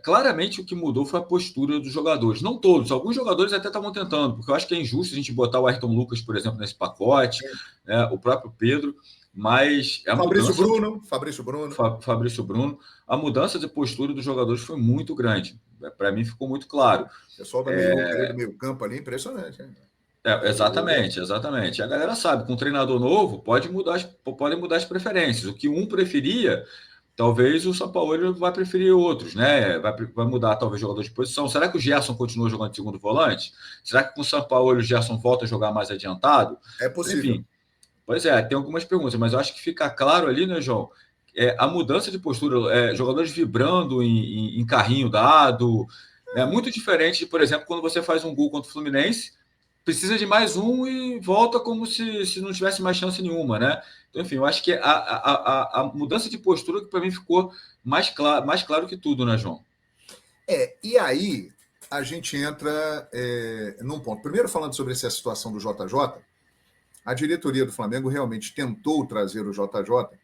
claramente o que mudou foi a postura dos jogadores. Não todos, alguns jogadores até estavam tentando, porque eu acho que é injusto a gente botar o Ayrton Lucas, por exemplo, nesse pacote, né, o próprio Pedro, mas a Fabrício mudança... Bruno. Fabrício Bruno, a mudança de postura dos jogadores foi muito grande. Para mim ficou muito claro. O pessoal do meio campo ali, impressionante. Hein? Exatamente. A galera sabe, com um treinador novo, podem mudar as preferências. O que um preferia, talvez o Sampaoli vai preferir outros, né? Vai mudar talvez jogador de posição. Será que o Gerson continua jogando de segundo volante? Será que com o Sampaoli o Gerson volta a jogar mais adiantado? É possível. Enfim, pois tem algumas perguntas, mas eu acho que fica claro ali, né, João? A mudança de postura, jogadores vibrando em carrinho dado, é muito diferente de, por exemplo, quando você faz um gol contra o Fluminense, precisa de mais um e volta como se não tivesse mais chance nenhuma, né? Então, enfim, eu acho que a mudança de postura que para mim ficou mais claro que tudo, né, João? E aí a gente entra num ponto. Primeiro, falando sobre essa situação do JJ, a diretoria do Flamengo realmente tentou trazer o JJ,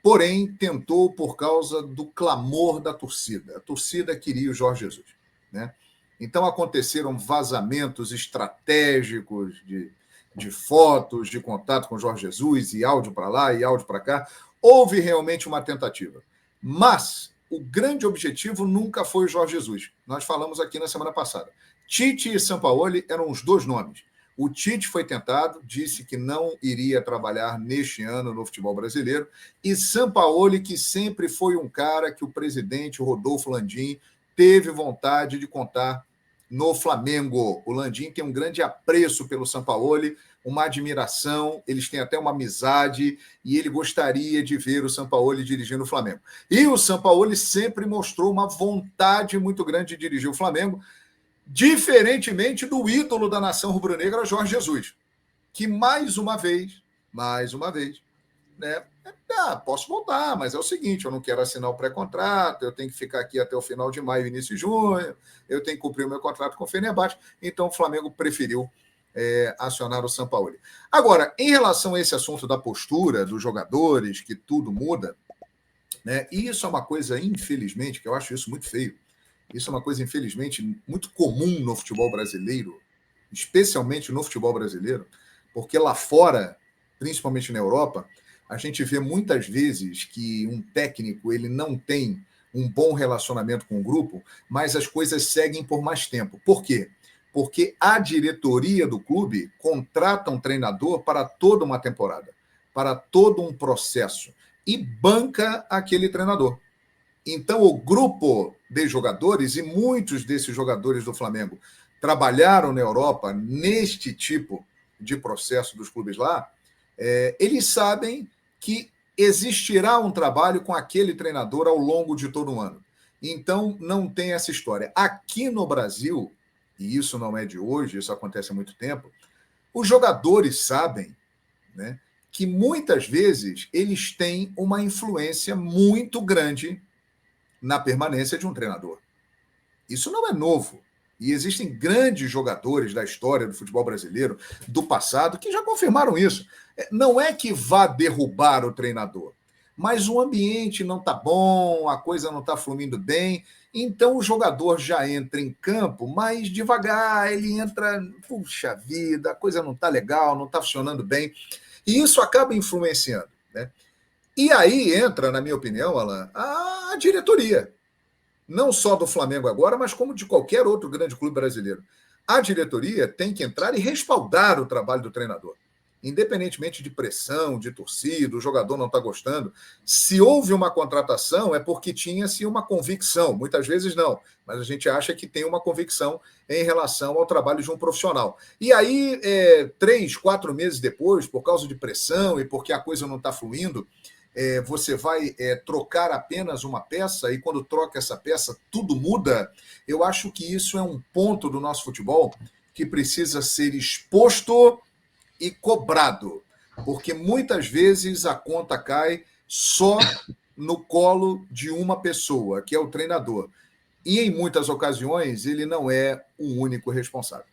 porém tentou por causa do clamor da torcida. A torcida queria o Jorge Jesus, né? Então aconteceram vazamentos estratégicos de fotos, de contato com o Jorge Jesus, e áudio para lá e áudio para cá. Houve realmente uma tentativa. Mas o grande objetivo nunca foi o Jorge Jesus. Nós falamos aqui na semana passada. Tite e Sampaoli eram os dois nomes. O Tite foi tentado, disse que não iria trabalhar neste ano no futebol brasileiro, e Sampaoli, que sempre foi um cara que o presidente, o Rodolfo Landim, teve vontade de contar no Flamengo. O Landim tem um grande apreço pelo Sampaoli, uma admiração, eles têm até uma amizade, e ele gostaria de ver o Sampaoli dirigindo o Flamengo. E o Sampaoli sempre mostrou uma vontade muito grande de dirigir o Flamengo, diferentemente do ídolo da nação rubro-negra, Jorge Jesus, que mais uma vez, né, posso voltar, mas é o seguinte, eu não quero assinar o pré-contrato, eu tenho que ficar aqui até o final de maio, início de junho, eu tenho que cumprir o meu contrato com o Fenerbahçe, então o Flamengo preferiu acionar o Sampaoli. Agora, em relação a esse assunto da postura dos jogadores, que tudo muda, né, e isso é uma coisa, infelizmente, que eu acho isso muito feio, isso é uma coisa, infelizmente, muito comum no futebol brasileiro, especialmente no futebol brasileiro, porque lá fora, principalmente na Europa, a gente vê muitas vezes que um técnico ele não tem um bom relacionamento com o grupo, mas as coisas seguem por mais tempo. Por quê? Porque a diretoria do clube contrata um treinador para toda uma temporada, para todo um processo, e banca aquele treinador. Então, o grupo de jogadores, e muitos desses jogadores do Flamengo trabalharam na Europa neste tipo de processo dos clubes lá, eles sabem que existirá um trabalho com aquele treinador ao longo de todo o ano. Então, não tem essa história. Aqui no Brasil, e isso não é de hoje, isso acontece há muito tempo, os jogadores sabem, né, que muitas vezes eles têm uma influência muito grande na permanência de um treinador. Isso não é novo. E existem grandes jogadores da história do futebol brasileiro, do passado, que já confirmaram isso. Não é que vá derrubar o treinador, mas o ambiente não está bom, a coisa não está fluindo bem, então o jogador já entra em campo mais devagar, ele entra, puxa vida, a coisa não está legal, não está funcionando bem, e isso acaba influenciando, né? E aí entra, na minha opinião, Alan, a diretoria. Não só do Flamengo agora, mas como de qualquer outro grande clube brasileiro. A diretoria tem que entrar e respaldar o trabalho do treinador. Independentemente de pressão, de torcida, o jogador não está gostando. Se houve uma contratação, é porque tinha-se uma convicção. Muitas vezes não, mas a gente acha que tem uma convicção em relação ao trabalho de um profissional. E aí, 3, 4 meses depois, por causa de pressão e porque a coisa não está fluindo, você vai trocar apenas uma peça, e quando troca essa peça, tudo muda. Eu acho que isso é um ponto do nosso futebol que precisa ser exposto e cobrado, porque muitas vezes a conta cai só no colo de uma pessoa, que é o treinador. E em muitas ocasiões ele não é o único responsável.